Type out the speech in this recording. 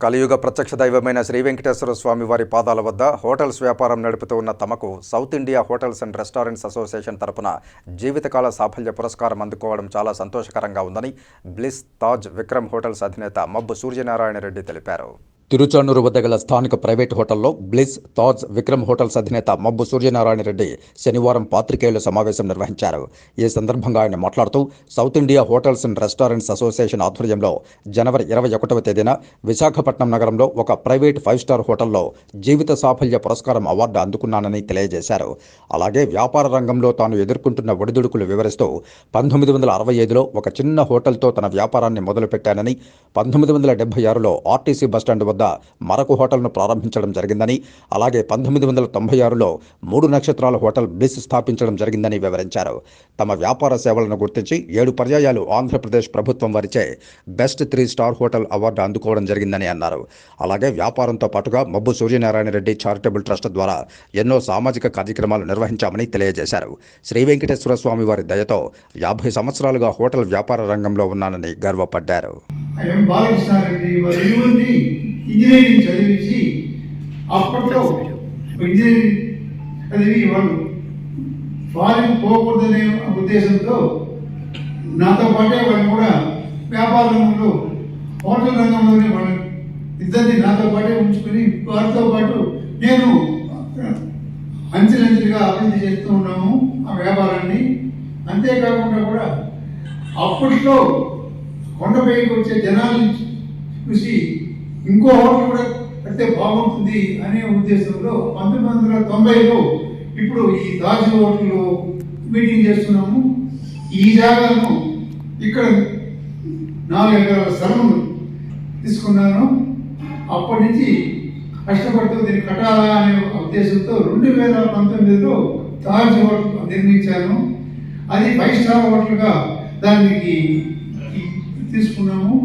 కలియుగ ప్రత్యక్ష దైవమైన శ్రీ వెంకటేశ్వర స్వామి వారి పాదాల వద్ద హోటల్స్ వ్యాపారం నడుపుతూ ఉన్న తమకు south India hotels and restaurants association తరపున జీవితకాల సాఫల్య పురస్కారం అందుకోవడం చాలా సంతోషకరంగా ఉందని బ్లిస్ తాజ్ విక్రమ్ హోటల్స్ అధినేత మబ్బు సూర్యనారాయణ రెడ్డి తెలిపారు. తిరుచానూరు వద్ద గల స్థానిక ప్రైవేట్ హోటల్లో బ్లిస్ తాజ్ విక్రమ్ హోటల్స్ అధినేత మబ్బు సూర్యనారాయణ రెడ్డి శనివారం పాత్రికేయుల సమావేశం నిర్వహించారు. ఈ సందర్భంగా ఆయన మాట్లాడుతూ south India hotels and restaurants association ఆధ్వర్యంలో జనవరి 21వ తేదీన విశాఖపట్నం నగరంలో ఒక ప్రైవేట్ 5-స్టార్ హోటల్లో జీవిత సాఫల్య పురస్కారం అవార్డు అందుకున్నానని తెలియజేశారు. అలాగే వ్యాపార రంగంలో తాను ఎదుర్కొంటున్న ఒడిదుడుకులు వివరిస్తూ 1965లో ఒక చిన్న హోటల్తో తన వ్యాపారాన్ని మొదలుపెట్టానని, 1976లో ఆర్టీసీ బస్టాండ్ వద్ద మరొక హోటల్ను ప్రారంభించడం జరిగిందని, అలాగే 1996లో 3 నక్షత్రాల హోటల్ బ్లిస్ స్థాపించడం జరిగిందని వివరించారు. తమ వ్యాపార సేవలను గుర్తించి 7 పర్యాయాలు ఆంధ్రప్రదేశ్ ప్రభుత్వం వారిచే బెస్ట్ 3-స్టార్ హోటల్ అవార్డు అందుకోవడం జరిగిందని అన్నారు. అలాగే వ్యాపారంతో పాటుగా మబ్బు సూర్యనారాయణ రెడ్డి చారిటబుల్ ట్రస్ట్ ద్వారా ఎన్నో సామాజిక కార్యక్రమాలు నిర్వహించామని తెలియజేశారు. శ్రీ వెంకటేశ్వర స్వామి వారి దయతో 50 సంవత్సరాలుగా హోటల్ వ్యాపార రంగంలో ఉన్నానని గర్వపడ్డారు. ఇంజనీరింగ్ చదివించి అప్పట్లో ఇంజనీరింగ్ చదివి వాళ్ళు ఫారిన్ పోకూడదనే ఉద్దేశంతో నాతో పాటే వాళ్ళు కూడా వ్యాపార రంగంలో హోటల్ రంగంలోనే వాళ్ళు ఇద్దరిని నాతో పాటే ఉంచుకొని వారితో పాటు నేను అంచెలంచెలుగా అభివృద్ధి చేస్తూ ఉన్నాము ఆ వ్యాపారాన్ని. అంతేకాకుండా కూడా అప్పట్లో కొండపైకి వచ్చే జనాలను చూసి ఇంకో హోటల్ కూడా కడితే బాగుంటుంది అనే ఉద్దేశంలో 1990లో ఇప్పుడు ఈ తాజ్ హోటల్లో మీటింగ్ చేస్తున్నాము. ఈ జాగాను ఇక్కడ 4 ఎకరాల స్థలం తీసుకున్నాను. అప్పటి నుంచి కష్టపడుతూ దీన్ని కట్టాలా అనే ఉద్దేశంతో 2019లో తాజ్ హోటల్ నిర్మించాను. అది 5-స్టార్ హోటల్గా దానికి తీసుకున్నాము.